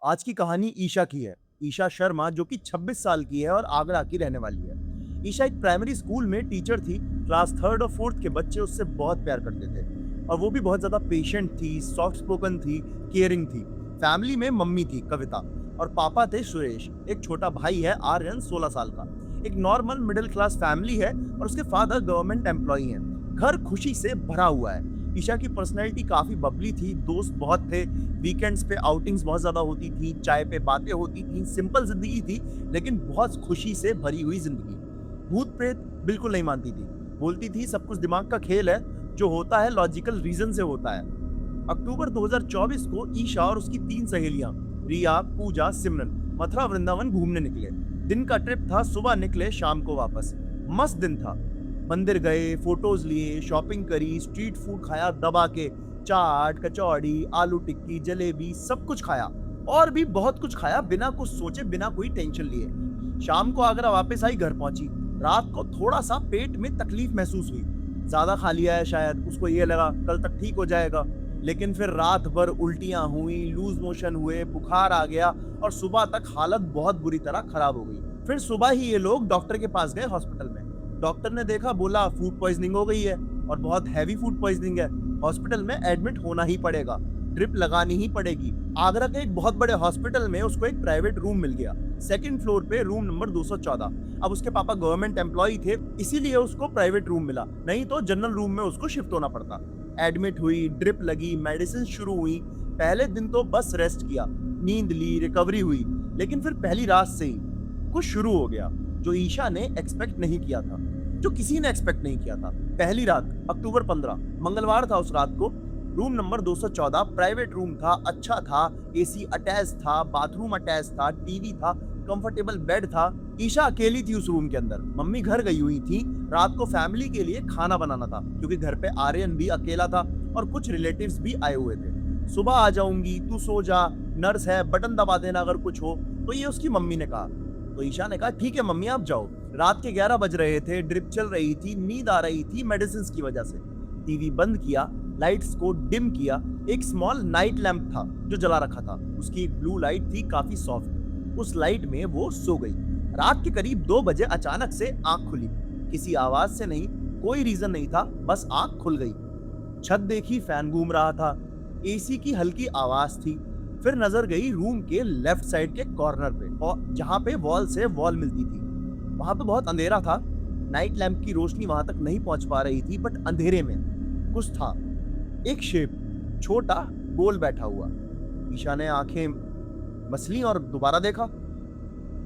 आज की कहानी ईशा की है। ईशा शर्मा जो कि 26 साल की है और आगरा की रहने वाली है। ईशा एक प्राइमरी स्कूल में टीचर थी। क्लास 3rd और 4th के बच्चे उससे बहुत प्यार करते थे और वो भी बहुत ज़्यादा पेशेंट थी, सॉफ्ट स्पोकन थी, केयरिंग थी। फैमिली में मम्मी थी कविता और पापा थे सुरेश। एक छोटा भाई है आर्यन 16 साल का। एक नॉर्मल मिडिल क्लास फैमिली है और उसके फादर गवर्नमेंट एम्प्लॉई हैं। घर खुशी से भरा हुआ है। ईशा की पर्सनैलिटी काफ़ी बबली थी, दोस्त बहुत थे, वीकेंड्स पे आउटिंग्स बहुत ज़्यादा होती थी, चाय पे बातें होती थी, सिंपल ज़िंदगी थी, लेकिन बहुत खुशी से भरी हुई ज़िंदगी। भूत-प्रेत बिल्कुल नहीं मानती थी, बोलती थी सब कुछ दिमाग का खेल है, जो होता है लॉजिकल रीज़न से होता है। अक्टूबर 2024 को ईशा और उसकी 3 सहेलियां रिया, पूजा, सिमरन मथुरा वृंदावन घूमने निकले। दिन का ट्रिप था, सुबह निकले, शाम को वापस। मस्त दिन था। मंदिर गए, फोटोज लिए, शॉपिंग करी, स्ट्रीट फूड खाया दबा के, चाट, कचौड़ी, आलू टिक्की, जलेबी, सब कुछ खाया और भी बहुत कुछ खाया बिना कुछ सोचे, बिना कोई टेंशन लिए। शाम को आगरा वापस आई, घर पहुंची। रात को थोड़ा सा पेट में तकलीफ महसूस हुई। ज्यादा खा लिया है शायद, उसको ये लगा कल तक ठीक हो जाएगा। लेकिन फिर रात भर उल्टियां हुई, लूज मोशन हुए, बुखार आ गया और सुबह तक हालत बहुत बुरी तरह खराब हो गई। फिर सुबह ही ये लोग डॉक्टर के पास गए हॉस्पिटल में। डॉक्टर ने देखा, बोला फूड पॉइजनिंग हो गई है और बहुत हैवी फूड पॉइजनिंग है, हॉस्पिटल में एडमिट होना ही पड़ेगा, ड्रिप लगानी ही पड़ेगी। आगरा के एक बहुत बड़े हॉस्पिटल में उसको एक प्राइवेट रूम मिल गया, सेकंड फ्लोर पे, रूम नंबर 214। अब उसके पापा गवर्नमेंट एम्प्लॉई थे, इसीलिए उसको प्राइवेट रूम मिला, नहीं तो जनरल रूम में उसको शिफ्ट होना पड़ता। एडमिट हुई, ड्रिप लगी, मेडिसिन शुरू हुई। पहले दिन तो बस रेस्ट किया, नींद ली, रिकवरी हुई। लेकिन फिर पहली रात से ही कुछ शुरू हो गया, जो ईशा ने एक्सपेक्ट नहीं किया था, जो किसी ने एक्सपेक्ट नहीं किया था। पहली रात अक्टूबर 15, मंगलवार था। उस रात को रूम नंबर 214 प्राइवेट रूम था, अच्छा था, एसी अटैच था, बाथरूम अटैच था, टीवी था, कंफर्टेबल बेड था। ईशा अकेली थी उस रूम के अंदर, मम्मी घर गई हुई थी। रात को फैमिली के लिए खाना बनाना था, क्योंकि घर पे आर्यन भी अकेला था और कुछ रिलेटिव्स भी आए हुए थे। सुबह आ जाऊंगी, तू सो जा, नर्स है, बटन दबा देना अगर कुछ हो, तो ये उसकी मम्मी ने कहा। तो ईशा ने कहा ठीक है मम्मी आप जाओ। रात के 11 बज रहे थे, ड्रिप चल रही थी, नींद आ रही थी मेडिसिन की वजह से। टीवी बंद किया, लाइट्स को डिम किया। एक स्मॉल नाइट लैंप था जो जला रखा था, उसकी एक ब्लू लाइट थी काफी सॉफ्ट, उस लाइट में वो सो गई। रात के करीब 2 बजे अचानक से आंख खुली, किसी आवाज से नहीं, कोई रीजन नहीं था, बस आंख खुल गई। छत देखी, फैन घूम रहा था, एसी की हल्की आवाज थी। फिर नजर गई रूम के लेफ्ट साइड के कॉर्नर पे, और जहां पे वॉल से वॉल मिलती थी, वहां पे बहुत अंधेरा था। नाइट लैंप की रोशनी वहां तक नहीं पहुंच पा रही थी, बट अंधेरे में कुछ था, एक शेप, छोटा, गोल बैठा हुआ। ईशा ने आंखें मसली और दोबारा देखा,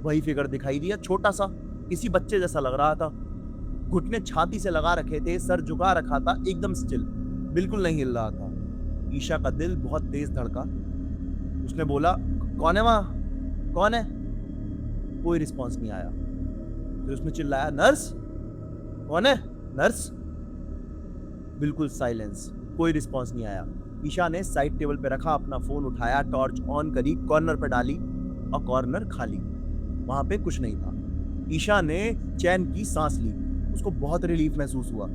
वही फिगर दिखाई दिया, छोटा सा, किसी बच्चे जैसा लग रहा था। घुटने छाती से लगा रखे थे, सर झुका रखा था, एकदम स्टिल, बिल्कुल नहीं हिल रहा था। ईशा का दिल बहुत तेज धड़का। उसने बोला, कौन है वहां, कौन है? कोई रिस्पॉन्स नहीं आया। फिर उसने चिल्लाया, नर्स, कौन है, नर्स? बिल्कुल साइलेंस, कोई रिस्पॉन्स नहीं आया। ईशा ने साइड टेबल पे रखा अपना फोन, उठाया, टॉर्च ऑन करी, कॉर्नर पे डाली और कॉर्नर खाली, वहां पे कुछ नहीं था। ईशा ने चैन की सांस ली, उसको बहुत रिलीफ महसूस हुआ।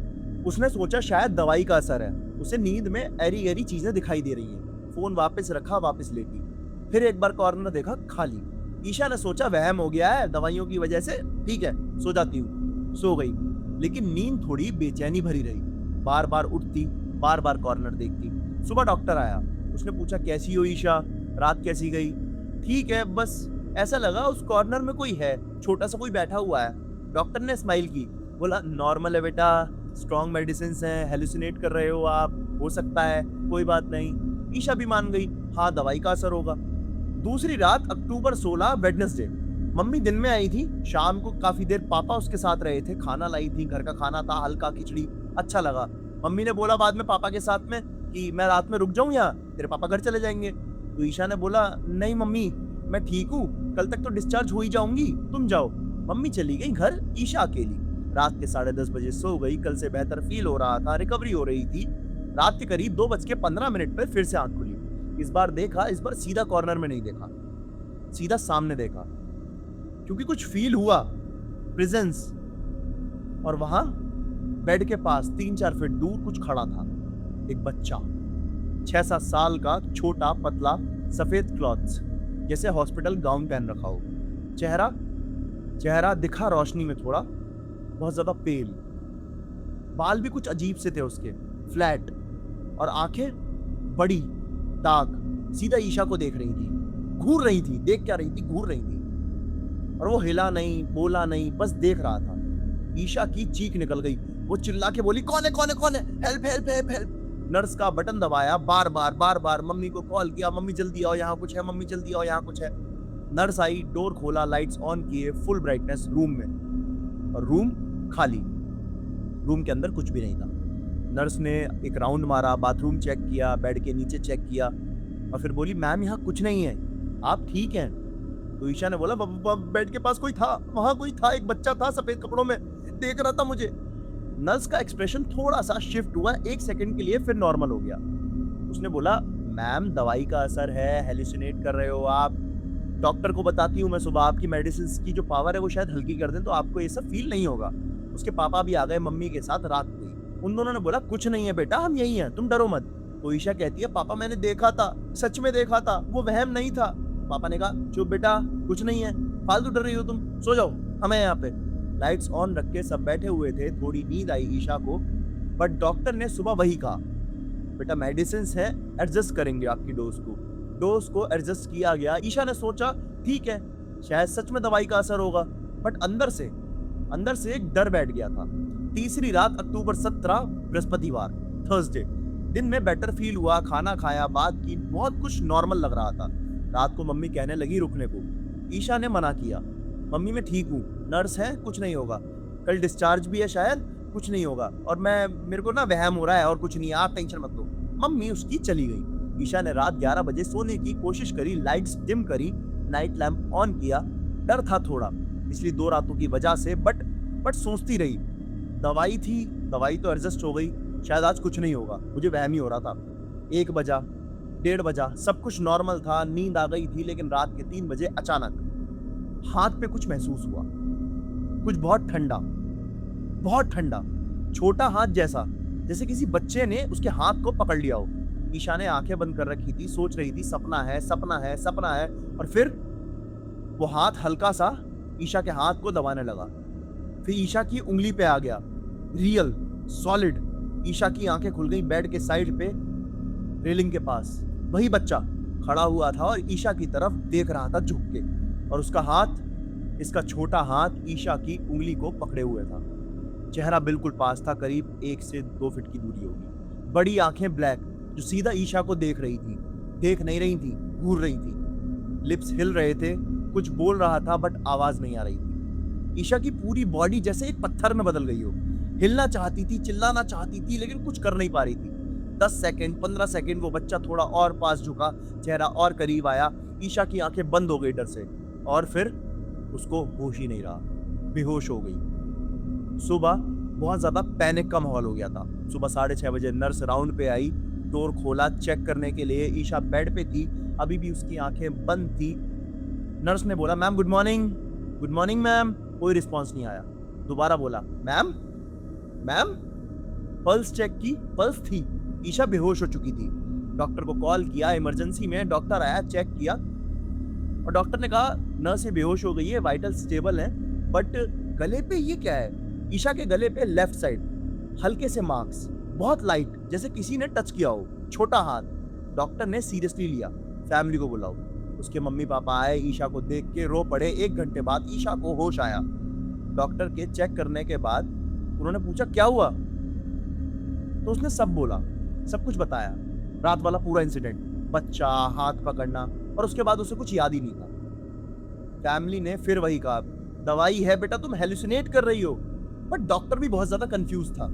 उसने सोचा शायद दवाई का असर है, उसे नींद में एरी एरी चीजें दिखाई दे रही हैं। फोन वापस रखा, वापस लेटी। फिर एक बार कॉर्नर देखा, खाली। ईशा ने सोचा वहम हो गया है दवाइयों की वजह से, ठीक है सो जाती हूँ। सो गई, लेकिन नींद थोड़ी बेचैनी भरी रही। बार बार उठती, बार बार कॉर्नर देखती। सुबह डॉक्टर आया, उसने पूछा कैसी हो ईशा, रात कैसी गई? ठीक है, बस ऐसा लगा उस कॉर्नर में कोई है, छोटा सा कोई बैठा हुआ है। डॉक्टर ने स्माइल की, बोला नॉर्मल है बेटा, स्ट्रॉन्ग मेडिसिन हैं, हेलुसिनेट कर रहे हो आप, हो सकता है, कोई बात नहीं। ईशा भी मान गई, हाँ दवाई का असर होगा। दूसरी रात अक्टूबर 16, वेडनेसडे। मम्मी दिन में आई थी, शाम को काफी देर पापा उसके साथ रहे थे, खाना लाई थी, घर का खाना था, हल्का खिचड़ी, अच्छा लगा। मम्मी ने बोला बाद में पापा के साथ में कि मैं रात में रुक जाऊं यहाँ, तेरे पापा घर चले जाएंगे। तो ईशा ने बोला नहीं मम्मी, मैं ठीक हूँ, कल तक तो डिस्चार्ज हो ही जाऊंगी, तुम जाओ। मम्मी चली गई घर, ईशा अकेली। रात के 10:30 बजे सो गई, कल से बेहतर फील हो रहा था, रिकवरी हो रही थी। रात के करीब 2:15 पर फिर से आंख खुली। इस बार देखा, इस बार सीधा कॉर्नर में नहीं देखा, सीधा सामने देखा, क्योंकि कुछ फील हुआ, प्रेजेंस। और वहां बेड के पास 3-4 फीट दूर कुछ खड़ा था, एक बच्चा, 6-7 साल का, छोटा, पतला, सफेद क्लॉथ्स, जैसे हॉस्पिटल गाउन पहन रखा हो। चेहरा चेहरा दिखा रोशनी में थोड़ा, बहुत ज्यादा पेल। बाल भी कुछ अजीब से थे उसके, फ्लैट। और आंखें बड़ी, डार्क, सीधा ईशा को देख रही थी। घूर रही थी, देख क्या रही थी, घूर रही थी। और वो हिला नहीं, बोला नहीं, बस देख रहा था। ईशा की चीख निकल गई। वो चिल्ला के बोली, कौन है, कौन है, कौन है, help help help help. Nurse का बटन दबाया, बार बार बार बार मम्मी को कॉल किया, मम्मी जल्दी आओ, यहाँ कुछ है, मम्मी जल्दी आओ, यहाँ कुछ है। नर्स आई, डोर खोला, लाइट्स ऑन किए, फुल ब्राइटनेस रूम में। और रूम खाली। रूम के अंदर कुछ भी नहीं था। नर्स ने एक राउंड मारा, बाथरूम चेक किया, बेड के नीचे चेक किया, और फिर बोली, मैम यहाँ कुछ नहीं है, आप ठीक हैं। तो ईशा ने बोला, बेड के पास कोई था, वहां कोई था, एक बच्चा था सफेद कपड़ों में, देख रहा था मुझे। नर्स का एक्सप्रेशन थोड़ा सा शिफ्ट हुआ, 1 सेकंड के लिए, फिर नॉर्मल हो गया। उसने बोला, मैम दवाई का असर है, हेलुसिनेट कर रहे हो आप। डॉक्टर को बताती हूँ मैं सुबह, आपकी मेडिसिन की जो पावर है वो शायद हल्की कर दें, तो आपको ये सब फील नहीं होगा। उसके पापा भी आ गए मम्मी के साथ, रात को ही। उन दोनों ने बोला, कुछ नहीं है बेटा, हम यही हैं, तुम डरो मत। तो ईशा कहती है, पापा मैंने देखा था, सच में देखा था, वो वहम नहीं था। पापा ने कहा, चुप बेटा, कुछ नहीं है, फालतू डर रही हो तुम, सो जाओ, हमें यहाँ पे। लाइट्स ऑन रख के सब बैठे हुए थे। थोड़ी नींद आई ईशा को, बट डॉक्टर ने सुबह वही कहा, बेटा मेडिसिन है, एडजस्ट करेंगे आपकी डोज को। डोज को एडजस्ट किया गया। ईशा ने सोचा, ठीक है, शायद सच में दवाई का असर होगा, बट अंदर से एक डर बैठ गया था। तीसरी रात, अक्टूबर 17, बृहस्पतिवार, थर्सडे। दिन में बेटर फील हुआ, खाना खाया, बात की, बहुत कुछ नॉर्मल लग रहा था। रात को मम्मी कहने लगी रुकने को। ईशा ने मना किया, मम्मी मैं ठीक हूँ, नर्स है, कुछ नहीं होगा, कल डिस्चार्ज भी है, शायद कुछ नहीं होगा, और मेरे को ना वहम हो रहा है, और कुछ नहीं है, आप टेंशन मत लो। मम्मी उसकी चली गई। ईशा ने रात 11 बजे सोने की कोशिश करी, लाइट्स डिम करी, नाइट लैंप ऑन किया। डर था थोड़ा पिछली 2 रातों की वजह से, बट सोचती रही, दवाई थी, दवाई तो एडजस्ट हो गई, शायद आज कुछ नहीं होगा। मुझे वहम ही हो रहा था। 1 बजा, 1:30 बजा, सब कुछ नॉर्मल था, नींद आ गई थी। लेकिन रात के 3 बजे अचानक हाथ पे कुछ महसूस हुआ, कुछ बहुत ठंडा, छोटा हाथ जैसा, जैसे किसी बच्चे ने उसके हाथ को पकड़ लिया हो। ईशा ने आंखें बंद कर रखी थी, सोच रही थी सपना है, सपना है, सपना है। और फिर वो हाथ हल्का सा ईशा के हाथ को दबाने लगा। फिर ईशा की उंगली पे आ गया, रियल, सॉलिड। ईशा की आंखें खुल गई। बेड के साइड पे, रेलिंग के पास, वही बच्चा खड़ा हुआ था और ईशा की तरफ देख रहा था झुक के। और उसका हाथ, इसका छोटा हाथ, ईशा की उंगली को पकड़े हुए था। चेहरा बिल्कुल पास था, करीब 1 से 2 फीट की दूरी होगी। बड़ी आंखें ब्लैक, जो सीधा ईशा को देख रही थी, देख नहीं रही थी, घूर रही थी। लिप्स हिल रहे थे, कुछ बोल रहा था, बट आवाज नहीं आ रही थी। ईशा की पूरी बॉडी जैसे एक पत्थर में बदल गई हो। हिलना चाहती थी, चिल्लाना चाहती थी, लेकिन कुछ कर नहीं पा रही थी। 10 सेकंड, 15 सेकंड वो बच्चा थोड़ा और पास झुका, चेहरा और करीब आया। ईशा की आंखें बंद हो गई डर से, और फिर उसको होश ही नहीं रहा, बेहोश हो गई। सुबह बहुत ज्यादा पैनिक का माहौल हो गया था। सुबह 6:30 बजे नर्स राउंड पे आई, डोर खोला चेक करने के लिए। ईशा बेड पे थी, अभी भी उसकी आंखें बंद थी। नर्स ने बोला, ma'am good morning. Good morning ma'am. कोई रिस्पॉन्स नहीं आया। दोबारा बोला, मैम मैम। पल्स चेक की, पल्स थी। ईशा बेहोश हो चुकी थी। डॉक्टर को कॉल किया, इमरजेंसी में डॉक्टर आया, चेक किया, और डॉक्टर ने कहा नर्स ये बेहोश हो गई है, वाइटल स्टेबल है, बट गले पे ये क्या है? ईशा के गले पे लेफ्ट साइड हल्के से मार्क्स, बहुत लाइट, जैसे किसी ने टच किया हो, छोटा हाथ। डॉक्टर ने सीरियसली लिया, फैमिली को बुलाओ। उसके मम्मी पापा आए, ईशा को देख के रो पड़े। 1 घंटे बाद ईशा को होश आया। डॉक्टर के चेक करने के बाद उन्होंने पूछा क्या हुआ, तो उसने सब बोला, सब कुछ बताया, रात वाला पूरा इंसिडेंट, बच्चा, हाथ पकड़ना, और उसके बाद उसे कुछ याद ही नहीं था। फैमिली ने फिर वही कहा, दवाई है बेटा, तुम हेलुसिनेट कर रही हो। बट डॉक्टर भी बहुत ज्यादा कंफ्यूज था।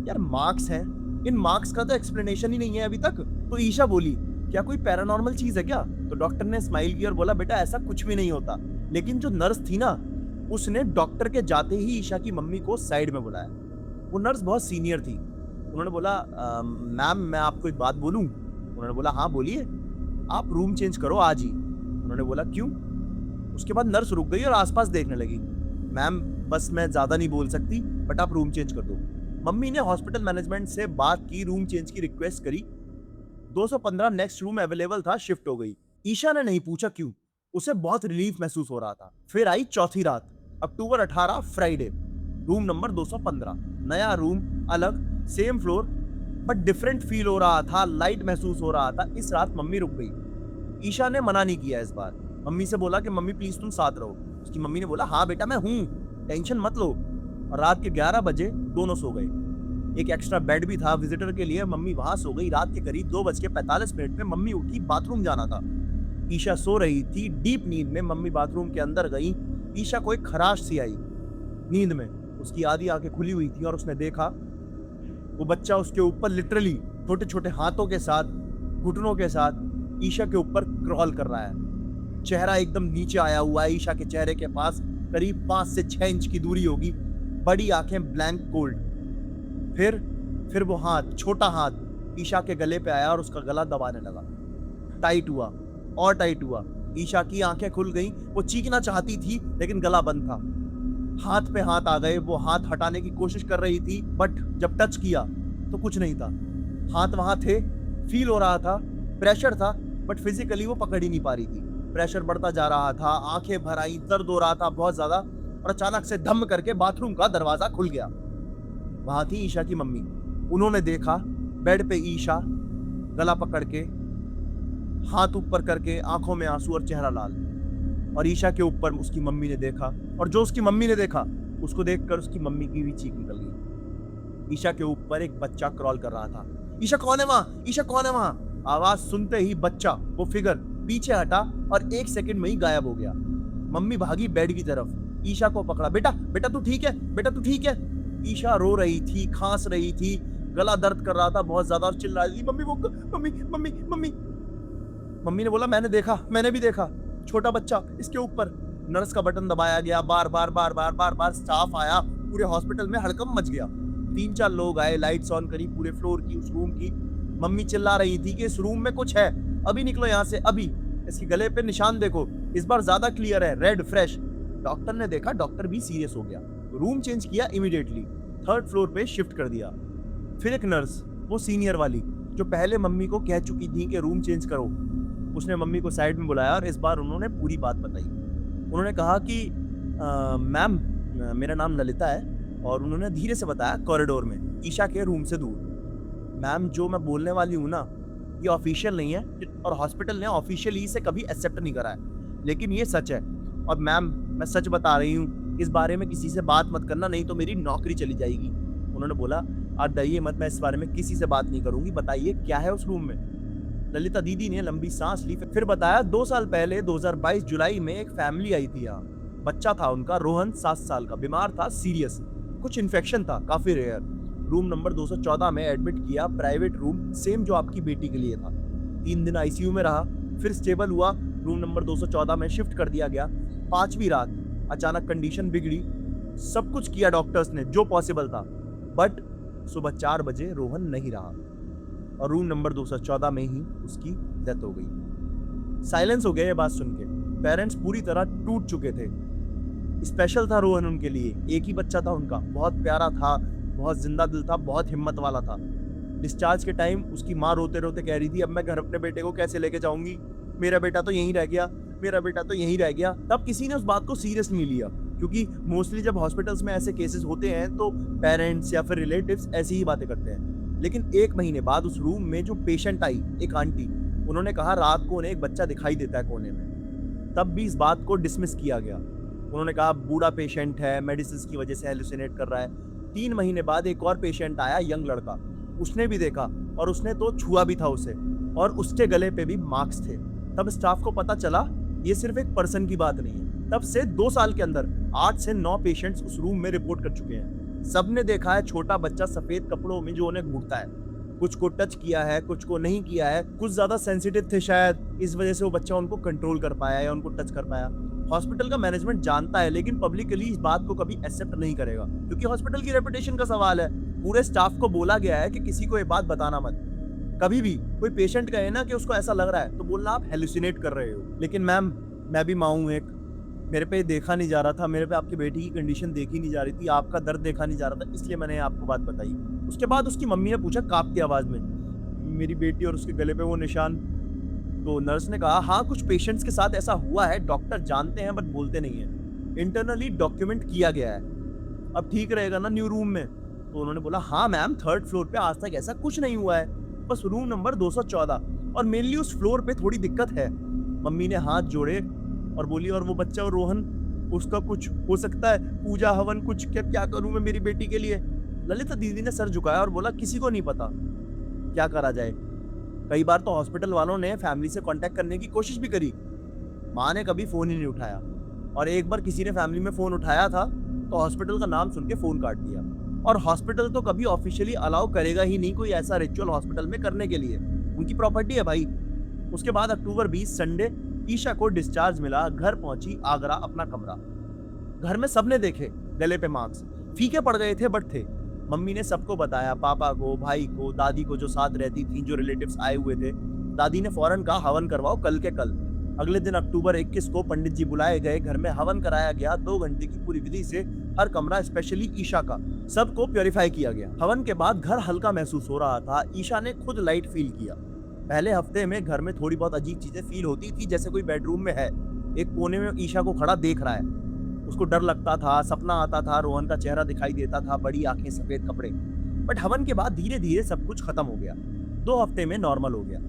यार मार्क्स हैं, इन मार्क्स का तो एक्सप्लेनेशन ही नहीं है अभी तक। तो ईशा बोली, क्या कोई पैरानॉर्मल चीज है क्या? तो डॉक्टर ने स्माइल की और बोला, बेटा ऐसा कुछ भी नहीं होता। लेकिन जो नर्स थी ना, उसने डॉक्टर के जाते ही ईशा की मम्मी को साइड में बुलाया। वो नर्स बहुत सीनियर थी। उन्होंने बोला, मैम मैं आपको एक बात बोलूं? उन्होंने बोला, हाँ बोलिए। आप रूम चेंज करो आज ही। उन्होंने बोला, क्यों? उसके बाद नर्स रुक गई और आसपास देखने लगी। मैम बस मैं ज्यादा नहीं बोल सकती, बट आप रूम चेंज कर दो। मम्मी ने हॉस्पिटल मैनेजमेंट से बात की, रूम चेंज की रिक्वेस्ट करी। 215 नेक्स्ट रूम अवेलेबल था, शिफ्ट हो गई। ईशा ने नहीं पूछा क्यों, उसे बहुत रिलीफ महसूस हो रहा था। फिर आई चौथी रात, अक्टूबर 18 फ्राइडे, रूम नंबर 215। नया रूम, अलग, same floor, but different feel हो रहा था, लाइट महसूस हो रहा था। इस रात मम्मी रुक गई। ईशा ने मना नहीं किया इस बार। मम्मी से बोला कि मम्मी प्लीज तुम साथ रहो। उसकी मम्मी ने बोला हाँ बेटा मैं हूँ, टेंशन मत लो। और रात के 11 बजे दोनों सो गए। एक एक्स्ट्रा बेड भी था विजिटर के लिए, मम्मी वहां सो गई। रात के करीब 2:45 में मम्मी उठी, बाथरूम जाना था। ईशा सो रही थी डीप नींद में। मम्मी बाथरूम के अंदर गई। ईशा को एक खराश सी आई नींद में। उसकी आधी आंखें खुली हुई थी और उसने देखा वो बच्चा उसके ऊपर लिटरली छोटे छोटे हाथों के साथ, घुटनों के साथ ईशा के ऊपर क्रॉल कर रहा है। चेहरा एकदम नीचे आया हुआ है। ईशा के चेहरे के पास करीब 5 से 6 इंच की दूरी होगी। बड़ी आंखें, ब्लैंक कोल्ड। फिर वो हाथ, छोटा हाथ ईशा के गले पे आया और उसका गला दबाने लगा। टाइट हुआ और टाइट हुआ। ईशा की आंखें खुल गईं। वो चीखना चाहती थी लेकिन गला बंद था। हाथ पे हाथ आ गए। वो हाथ हटाने की कोशिश कर रही थी बट जब टच किया तो कुछ नहीं था। हाथ वहां थे, फील हो रहा था, प्रेशर था, बट फिजिकली वो पकड़ ही नहीं पा रही थी। प्रेशर बढ़ता जा रहा था, आंखें भर आई, दर्द हो रहा था बहुत ज्यादा। और अचानक से धम करके बाथरूम का दरवाजा खुल गया। वहां थी ईशा की मम्मी। उन्होंने देखा बेड पे ईशा, गला पकड़ के, हाथ ऊपर करके, आंखों में आंसू और चेहरा लाल। और ईशा के ऊपर उसकी मम्मी ने देखा, और जो उसकी मम्मी ने देखा उसको देखकर उसकी मम्मी की भी चीख निकल गई। ईशा के ऊपर एक बच्चा क्रॉल कर रहा था। ईशा कौन है वहां, ईशा कौन है वहां? आवाज सुनते ही बच्चा, वो फिगर पीछे हटा और 1 सेकंड में ही गायब हो गया। मम्मी भागी बेड की तरफ, ईशा को पकड़ा। बेटा बेटा तू ठीक है, बेटा तू ठीक है? ईशा रो रही थी, खांस रही थी, गला दर्द कर रहा था बहुत ज्यादा और चिल्ला रही थी मम्मी वो मम्मी मम्मी मम्मी। मम्मी ने बोला मैंने देखा, मैंने भी देखा, छोटा बच्चा इसके ऊपर। नर्स का बटन दबाया गया, बार बार बार बार बार बार स्टाफ आया, पूरे हॉस्पिटल में हड़कंप मच गया। 3-4 लोग आए, लाइट्स ऑन करी पूरे फ्लोर की, उस रूम की। मम्मी चिल्ला रही थी कि इस रूम में कुछ है, अभी निकलो यहाँ से अभी। इसके गले पे निशान देखो, इस बार ज्यादा क्लियर है, रेड फ्रेश। डॉक्टर ने देखा, डॉक्टर भी सीरियस हो गया। रूम चेंज किया इमीडिएटली, 3rd फ्लोर पे शिफ्ट कर दिया। फिर एक नर्स, वो सीनियर वाली जो पहले मम्मी को कह चुकी थी कि रूम चेंज करो, उसने मम्मी को साइड में बुलाया और इस बार उन्होंने पूरी बात बताई। उन्होंने कहा कि मैम मेरा नाम ललिता है, और उन्होंने धीरे से बताया कॉरिडोर में, ईशा के रूम से दूर। मैम जो मैं बोलने वाली हूँ ना, ये ऑफिशियल नहीं है और हॉस्पिटल ने ऑफिशियली इसे कभी एक्सेप्ट नहीं करा है, लेकिन ये सच है। और मैम मैं सच बता रही हूँ, इस बारे में किसी से बात मत करना, नहीं तो मेरी नौकरी चली जाएगी। उन्होंने बोला आप डरिए मत, मैं इस बारे में किसी से बात नहीं करूंगी, बताइए क्या है उस रूम में। ललिता दीदी ने लंबी सांस ली, फिर बताया 2 साल पहले 2022 जुलाई में एक फैमिली आई थी यहाँ। बच्चा था उनका, रोहन, 7 साल का, बीमार था सीरियस, कुछ इन्फेक्शन था काफी रेयर। रूम नंबर 214 में एडमिट किया, प्राइवेट रूम, सेम जो आपकी बेटी के लिए था। 3 दिन आईसीयू में रहा, फिर स्टेबल हुआ, रूम नंबर 214 में शिफ्ट कर दिया गया। 5वीं रात अचानक कंडीशन बिगड़ी। सब कुछ किया डॉक्टर्स ने जो पॉसिबल था, बट सुबह 4 बजे रोहन नहीं रहा और रूम नंबर 214 में ही उसकी डेथ हो गई। साइलेंस हो गया ये बात सुन के। पेरेंट्स पूरी तरह टूट चुके थे। स्पेशल था रोहन उनके लिए, एक ही बच्चा था उनका, बहुत प्यारा था, बहुत जिंदा दिल था, बहुत हिम्मत वाला था। डिस्चार्ज के टाइम उसकी माँ रोते रोते कह रही थी अब मैं घर अपने बेटे को कैसे लेके जाऊंगी, मेरा बेटा तो यहीं रह गया, मेरा बेटा तो यहीं रह गया। तब किसी ने उस बात को सीरियस नहीं लिया, क्योंकि मोस्टली जब हॉस्पिटल्स में ऐसे केसेस होते हैं तो पेरेंट्स या फिर रिलेटिव्स ऐसी ही बातें करते हैं। लेकिन 1 महीने बाद उस रूम में जो पेशेंट आई, एक आंटी, उन्होंने कहा रात को उन्हें एक बच्चा दिखाई देता है कोने में। तब भी इस बात को डिसमिस किया गया। उन्होंने कहा बूढ़ा पेशेंट है, मेडिसिन की वजह से हेलुसिनेट कर रहा है। 3 महीने बाद एक और पेशेंट आया, यंग लड़का, उसने भी देखा और उसने तो छुआ भी था उसे, और उसके गले पे भी मार्क्स थे। तब स्टाफ को पता चला ये सिर्फ एक पर्सन की बात नहीं है। तब से 2 साल के अंदर 8 से 9 पेशेंट्स उस रूम में रिपोर्ट कर चुके हैं। सबने देखा है छोटा बच्चा सफेद कपड़ों में जो उन्हें घूरता है। कुछ को टच किया है, कुछ को नहीं किया है, कुछ ज्यादा सेंसिटिव थे शायद, इस वजह से वो बच्चा उनको कंट्रोल कर पाया या उनको टच कर पाया। हॉस्पिटल का मैनेजमेंट जानता है, लेकिन पब्लिकली इस बात को कभी एक्सेप्ट नहीं करेगा, क्योंकि हॉस्पिटल की रेपुटेशन का सवाल है। पूरे स्टाफ को बोला गया है कि किसी को ये बात बताना मत। कभी भी कोई पेशेंट कहे ना कि उसको ऐसा लग रहा है तो बोलना आप हेलुसिनेट कर रहे हो। लेकिन मैम मैं भी माँ हूँ एक, मेरे पे देखा नहीं जा रहा था, मेरे पे आपकी बेटी की कंडीशन देखी नहीं जा रही थी, आपका दर्द देखा नहीं जा रहा था, इसलिए मैंने आपको बात बताई। उसके बाद उसकी मम्मी ने पूछा कांपती आवाज में, मेरी बेटी और उसके गले पे वो निशान, तो नर्स ने कहा, हाँ कुछ पेशेंट्स के साथ ऐसा हुआ है, डॉक्टर जानते हैं बट बोलते नहीं है, इंटरनली डॉक्यूमेंट किया गया है, अब ठीक रहेगा ना न्यू रूम में? तो उन्होंने बोला, हाँ मैम, थर्ड फ्लोर पे आज तक ऐसा कुछ नहीं हुआ है, बस रूम नंबर 214 और मेनली उस फ्लोर पे थोड़ी दिक्कत है। मम्मी ने हाथ जोड़े और बोली, और वो बच्चा और रोहन, उसका कुछ हो सकता है, पूजा हवन कुछ, क्या क्या करूं मैं मेरी बेटी के लिए? ललिता दीदी ने सर झुकाया और बोला, किसी को नहीं पता, क्या करा जाए? कई बार तो हॉस्पिटल वालों ने फैमिली से कांटेक्ट करने की कोशिश भी करी, माँ ने कभी फोन ही नहीं उठाया, और एक बार किसी ने फैमिली में फोन उठाया था तो हॉस्पिटल का नाम सुन के फोन काट दिया। और हॉस्पिटल तो कभी ऑफिशियली अलाउ करेगा ही नहीं कोई ऐसा रिचुअल हॉस्पिटल में करने के लिए, उनकी प्रॉपर्टी है भाई। उसके बाद अक्टूबर 20 संडे ईशा को डिस्चार्ज मिला, घर पहुंची आगरा, अपना कमरा। घर में सबने देखे गले पे मार्क्स, फीके पड़ गए थे बट थे। मम्मी ने सबको बताया, पापा को, भाई को, दादी को जो साथ रहती थी, जो रिलेटिव्स आए हुए थे। दादी ने फौरन कहा, हवन करवाओ कल के कल। अगले दिन अक्टूबर 21 को पंडित जी बुलाए गए, घर में हवन कराया गया। 2 घंटे की पूरी विधि से हर कमरा, स्पेशली ईशा का, सबको प्योरीफाई किया गया। हवन के बाद घर हल्का महसूस हो रहा था। ईशा ने खुद लाइट फील किया। पहले हफ्ते में घर में थोड़ी बहुत अजीब चीजें फील होती थी, जैसे कोई बेडरूम में है, एक कोने में ईशा को खड़ा देख रहा है। उसको डर लगता था, सपना आता था, रोहन का चेहरा दिखाई देता था, बड़ी आंखें, सफेद कपड़े। बट हवन के बाद धीरे धीरे सब कुछ खत्म हो गया। 2 हफ्ते में नॉर्मल हो गया।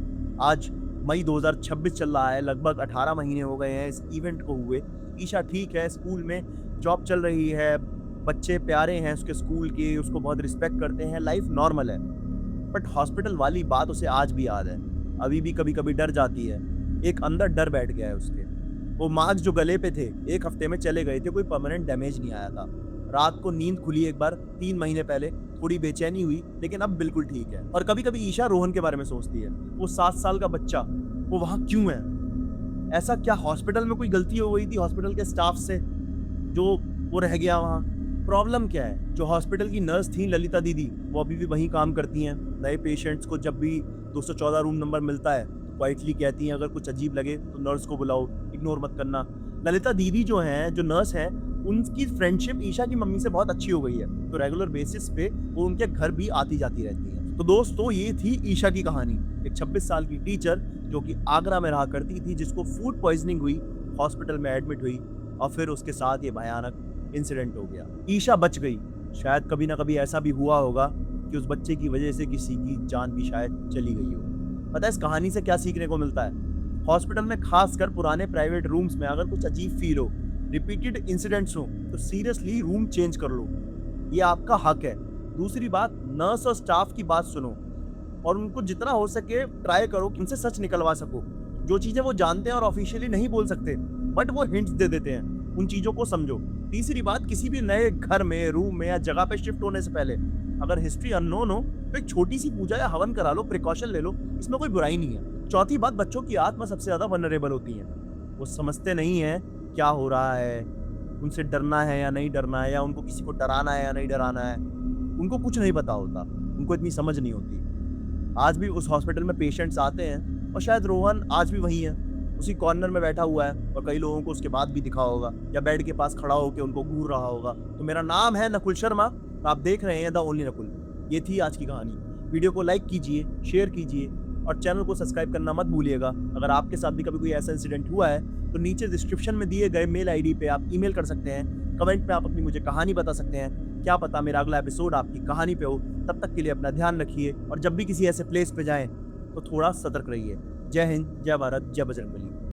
आज मई 2026 चल रहा है, लगभग 18 महीने हो गए हैं इस इवेंट को हुए। ईशा ठीक है, स्कूल में जॉब चल रही है, बच्चे प्यारे हैं उसके स्कूल के, उसको बहुत रिस्पेक्ट करते हैं, लाइफ नॉर्मल है। बट हॉस्पिटल वाली बात उसे आज भी याद है, अभी भी कभी कभी डर जाती है। एक अंदर डर बैठ गया है उसके। वो मार्क्स जो गले पे थे 1 हफ्ते में चले गए थे, कोई परमानेंट डैमेज नहीं आया था। रात को नींद खुली एक बार 3 महीने पहले, थोड़ी बेचैनी हुई, लेकिन अब बिल्कुल ठीक है। और कभी कभी ईशा रोहन के बारे में सोचती है, वो 7 साल का बच्चा, वो वहां क्यों है? ऐसा क्या हॉस्पिटल में कोई गलती हो गई थी हॉस्पिटल के स्टाफ से जो वो रह गया वहां? प्रॉब्लम क्या है? जो हॉस्पिटल की नर्स थी ललिता दीदी, वो अभी भी वहीं काम करती हैं। नए पेशेंट्स को जब भी 214 रूम नंबर मिलता है तो क्वाइटली कहती हैं, अगर कुछ अजीब लगे तो नर्स को बुलाओ, इग्नोर मत करना। ललिता दीदी जो हैं, जो नर्स हैं, उनकी फ्रेंडशिप ईशा की मम्मी से बहुत अच्छी हो गई है, तो रेगुलर बेसिस पे वो उनके घर भी आती जाती रहती है। तो दोस्तों, ये थी ईशा की कहानी, एक 26 साल की टीचर जो कि आगरा में रहा करती थी, जिसको फूड पॉइजनिंग हुई, हॉस्पिटल में एडमिट हुई और फिर उसके साथ ये भयानक इंसिडेंट हो गया। ईशा बच गई। शायद कभी ना कभी ऐसा भी हुआ होगा कि उस बच्चे की वजह से किसी की जान भी शायद चली गई हो। पता है इस कहानी से क्या सीखने को मिलता है? हॉस्पिटल में, खासकर पुराने प्राइवेट रूम्स में, अगर कुछ अजीब फील हो, रिपीटेड इंसिडेंट्स हो, तो सीरियसली रूम चेंज कर लो, ये आपका हक है। दूसरी बात, नर्स और स्टाफ की बात सुनो और उनको जितना हो सके ट्राई करो कि उनसे सच निकलवा सको। जो चीजें वो जानते हैं और ऑफिशियली नहीं बोल सकते, बट वो हिंट्स दे देते हैं, उन चीजों को समझो। तीसरी बात, किसी भी नए घर में, रूम में या जगह पे शिफ्ट होने से पहले अगर हिस्ट्री अननोन हो तो एक छोटी सी पूजा या हवन करा लो, प्रिकॉशन ले लो, इसमें कोई बुराई नहीं है। चौथी बात, बच्चों की आत्मा सबसे ज्यादा वनरेबल होती है। वो समझते नहीं है क्या हो रहा है, उनसे डरना है या नहीं डरना है, या उनको किसी को डराना है या नहीं डराना है, उनको कुछ नहीं पता होता, उनको इतनी समझ नहीं होती। आज भी उस हॉस्पिटल में पेशेंट्स आते हैं और शायद रोहन आज भी वही है, उसी कॉर्नर में बैठा हुआ है, और कई लोगों को उसके बाद भी दिखा होगा या बेड के पास खड़ा होकर उनको घूर रहा होगा। तो मेरा नाम है नकुल शर्मा, तो आप देख रहे हैं द ओनली नकुल। ये थी आज की कहानी। वीडियो को लाइक कीजिए, शेयर कीजिए और चैनल को सब्सक्राइब करना मत भूलिएगा। अगर आपके साथ भी कभी कोई ऐसा इंसिडेंट हुआ है तो नीचे डिस्क्रिप्शन में दिए गए मेल आईडी पे आप ईमेल कर सकते हैं। कमेंट में आप अपनी मुझे कहानी बता सकते हैं, क्या पता मेरा अगला एपिसोड आपकी कहानी पे हो। तब तक के लिए अपना ध्यान रखिए और जब भी किसी ऐसे प्लेस पे जाएं तो थोड़ा सतर्क रहिए। जय हिंद, जय भारत, जय बजरंगबली।